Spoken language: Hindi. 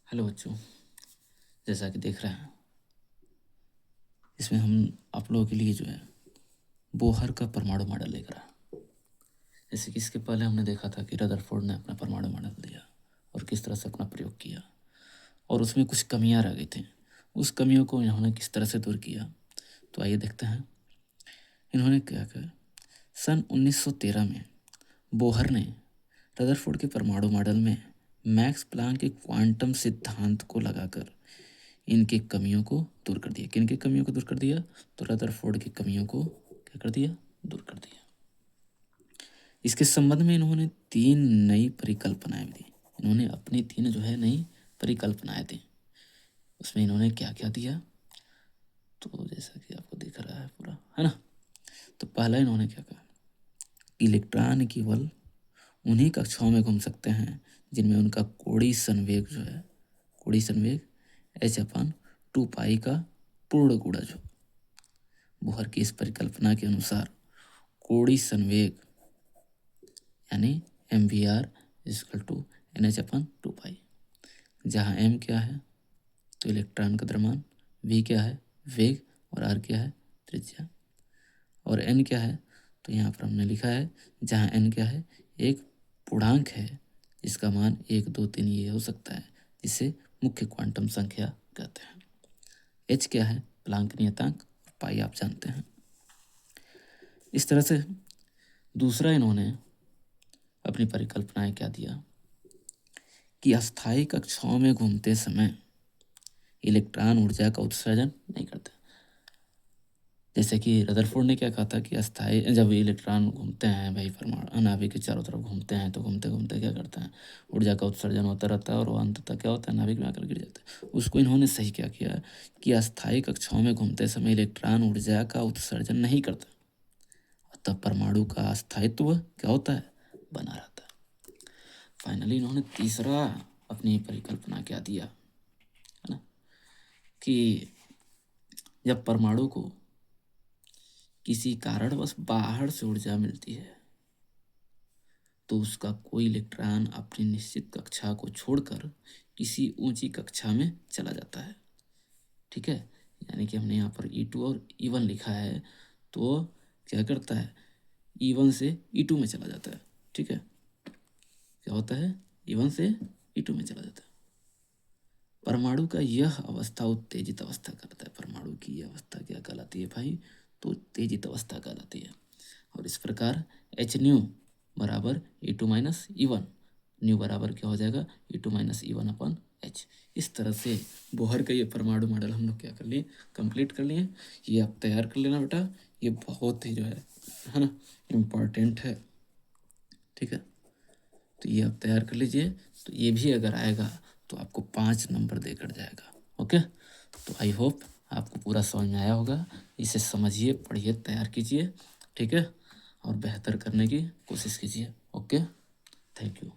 हेलो बच्चों, जैसा कि देख रहे हैं इसमें हम आप लोगों के लिए जो है बोहर का परमाणु मॉडल लेकर आए। जैसे कि इसके पहले हमने देखा था कि रदरफोर्ड ने अपना परमाणु मॉडल दिया और किस तरह से अपना प्रयोग किया और उसमें कुछ कमियां रह गई थी। उस कमियों को इन्होंने किस तरह से दूर किया, तो आइए देखते हैं इन्होंने क्या किया। सन 1913 में बोहर ने रदरफोर्ड के परमाणु मॉडल में मैक्स प्लैंक के क्वांटम सिद्धांत को लगाकर इनकी कमियों को दूर कर दिया। किन की कमियों को दूर कर दिया? तो रदरफोर्ड की कमियों को क्या कर दिया? दूर कर दिया। इसके संबंध में इन्होंने 3 नई परिकल्पनाएं दी। इन्होंने अपनी 3 जो है नई परिकल्पनाएं दी। उसमें इन्होंने क्या क्या दिया, तो जैसा कि आपको दिख रहा है पूरा, है ना। तो पहला इन्होंने क्या कहा, इलेक्ट्रॉन केवल उन्हीं कक्षाओं में घूम सकते हैं जिनमें उनका कोणीय संवेग जो है, कोणीय संवेग h/2 का पूर्ण गुणज हो। बोहर की इस परिकल्पना के अनुसार कोणीय संवेग यानी mvr=nh/2, जहाँ m क्या है तो इलेक्ट्रॉन का द्रव्यमान, v क्या है वेग और r क्या है त्रिज्या, और n क्या है तो यहाँ पर हमने लिखा है, जहाँ n क्या है एक पूर्णांक है जिसका मान 1, 2, 3 ये हो सकता है, जिसे मुख्य क्वांटम संख्या कहते हैं। h क्या है प्लांक नियतांक, और पाई आप जानते हैं। इस तरह से दूसरा इन्होंने अपनी परिकल्पनाएं क्या दिया कि अस्थायी कक्षाओं में घूमते समय इलेक्ट्रॉन ऊर्जा का उत्सर्जन नहीं करते। जैसे कि रदरफोर्ड ने क्या कहा था कि अस्थायी जब इलेक्ट्रॉन घूमते हैं भाई परमाणु नाभिक के चारों तरफ घूमते हैं तो घूमते घूमते क्या करते हैं, ऊर्जा का उत्सर्जन होता रहता है और वो अंततः क्या होता है नाभिक में आकर गिर जाते हैं। उसको इन्होंने सही क्या किया कि अस्थायी कक्षाओं में घूमते समय इलेक्ट्रॉन ऊर्जा का उत्सर्जन नहीं करता, तब परमाणु का अस्थायित्व क्या होता है बना रहता है। फाइनली इन्होंने तीसरा अपनी परिकल्पना क्या दिया, है ना, कि जब परमाणु को किसी कारणवश बाहर से ऊर्जा मिलती है तो उसका कोई इलेक्ट्रॉन अपनी निश्चित कक्षा को छोड़कर किसी ऊंची कक्षा में चला जाता है। ठीक है, यानी कि हमने यहाँ पर E2 और E1 लिखा है, तो क्या करता है E1 से E2 में चला जाता है। ठीक है, क्या होता है E1 से E2 में चला जाता है। परमाणु का यह अवस्था उत्तेजित अवस्था कहलाता है। परमाणु की यह अवस्था क्या कहलाती है भाई, तो उत्तेजित अवस्था कहलाती है। और इस प्रकार एच न्यू बराबर E2 - E1, न्यू बराबर क्या हो जाएगा E2 - E1/h। इस तरह से बोहर का ये परमाणु मॉडल हम लोग क्या कर लिए, कंप्लीट कर लिए। ये आप तैयार कर लेना बेटा, ये बहुत ही जो है ना इम्पॉर्टेंट है। ठीक है, तो ये आप तैयार कर लीजिए, तो ये भी अगर आएगा तो आपको 5 नंबर देकर जाएगा। ओके, तो आई होप आपको पूरा समझ में आया होगा। इसे समझिए, पढ़िए, तैयार कीजिए। ठीक है, और बेहतर करने की कोशिश कीजिए। Okay, thank you.